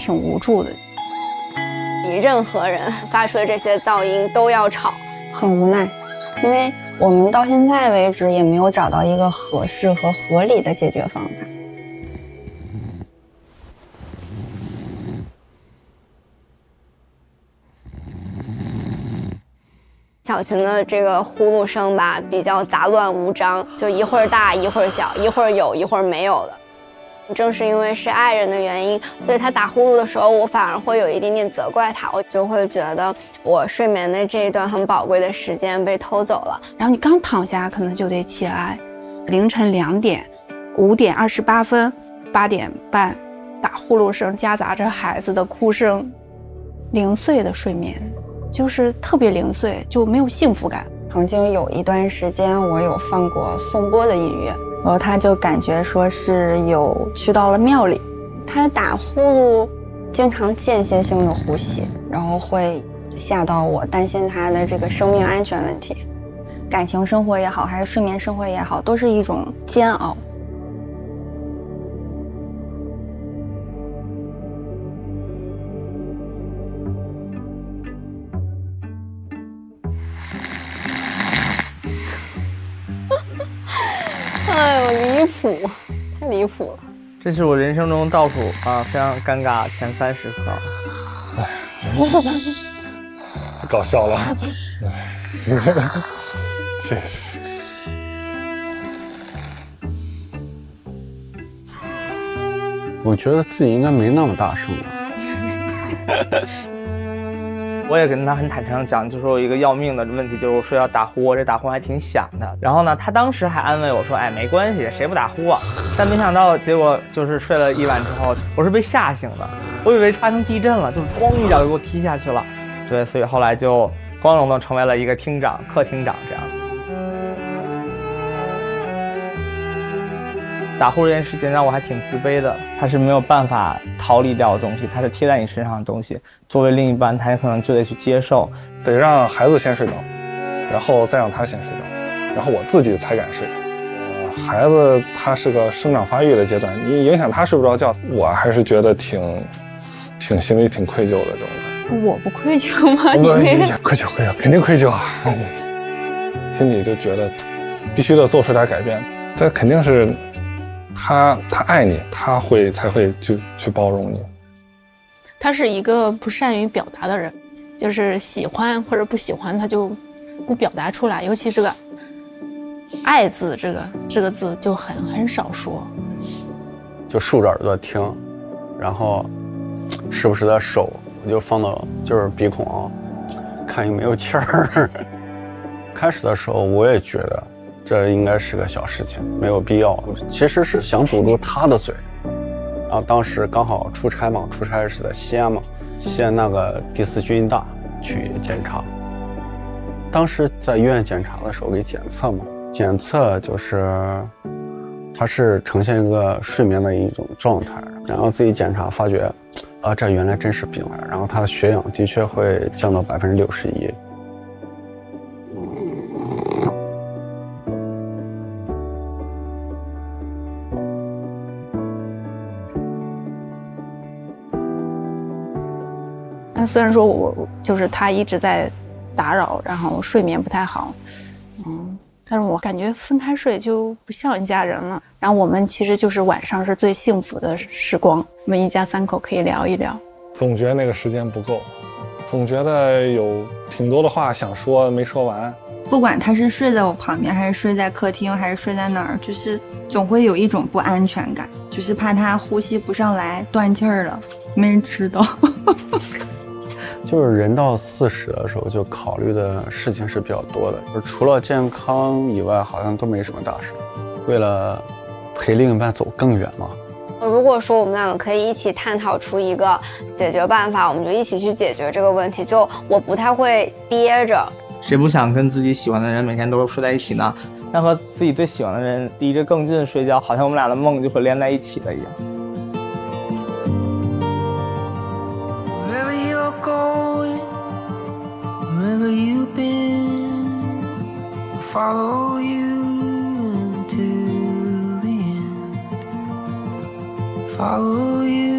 挺无助的。比任何人发出的这些噪音都要吵，很无奈，因为我们到现在为止也没有找到一个合适和合理的解决方法。小琴的这个呼噜声吧，比较杂乱无章，就一会儿大一会儿小，一会儿有一会儿没有的。正是因为是爱人的原因，所以他打呼噜的时候，我反而会有一点点责怪他，我就会觉得我睡眠的这一段很宝贵的时间被偷走了。然后你刚躺下，可能就得起来，凌晨2点、5点28分、8点半，打呼噜声夹杂着孩子的哭声，零碎的睡眠，就是特别零碎，就没有幸福感。曾经有一段时间，我有放过颂钵的音乐。然后他就感觉说是有去到了庙里，他打呼噜经常间歇性的呼吸，然后会吓到我，担心他的这个生命安全问题。感情生活也好，还是睡眠生活也好，都是一种煎熬。哎呦，离谱，太离谱了！这是我人生中倒数非常尴尬前30刻。哎，搞笑了，确实。我觉得自己应该没那么大声吧。我也跟他很坦诚讲，就说我一个要命的问题，就是我睡觉打呼，我这打呼还挺响的。然后呢，他当时还安慰我说，哎，没关系，谁不打呼啊？但没想到结果就是睡了1晚之后，我是被吓醒的，我以为发生地震了，就是咣一脚就给我踢下去了。对，所以后来就光荣的成为了一个厅长、客厅长这样子。打呼这件事情让我还挺自卑的，它是没有办法逃离掉的东西，它是贴在你身上的东西。作为另一半，他也可能就得去接受，得让孩子先睡着，然后再让他先睡着，然后我自己才敢睡。孩子他是个生长发育的阶段，你影响他睡不着觉，我还是觉得挺心里挺愧疚的这种感觉。我不愧疚吗？你愧疚，肯定愧疚啊！心里就觉得必须得做出点改变，这肯定是。他爱你，才会去包容你。他是一个不善于表达的人，就是喜欢或者不喜欢他就不表达出来，尤其这个爱字这个字就很少说，就竖着耳朵听，然后时不时的手我就放到就是鼻孔看有没有气儿。开始的时候我也觉得这应该是个小事情，没有必要。其实是想堵住他的嘴，然后当时刚好出差嘛，出差是在西安嘛，西安那个第4军医大去检查。当时在医院检查的时候给检测嘛，检测就是他是呈现一个睡眠的一种状态，然后自己检查发觉，这原来真是病了，然后他的血氧的确会降到61%。虽然说我就是他一直在打扰，然后睡眠不太好，但是我感觉分开睡就不像一家人了。然后我们其实就是晚上是最幸福的时光，我们一家3口可以聊一聊。总觉得那个时间不够，总觉得有挺多的话想说没说完。不管他是睡在我旁边，还是睡在客厅，还是睡在哪儿，就是总会有一种不安全感，就是怕他呼吸不上来断气儿了，没人知道。就是人到40的时候，就考虑的事情是比较多的，除了健康以外，好像都没什么大事。为了陪另一半走更远嘛。如果说我们2个可以一起探讨出一个解决办法，我们就一起去解决这个问题。就我不太会憋着。谁不想跟自己喜欢的人每天都睡在一起呢？但和自己最喜欢的人离着更近睡觉，好像我们俩的梦就会连在一起了一样。Wherever you've been, follow you until the end. Follow you.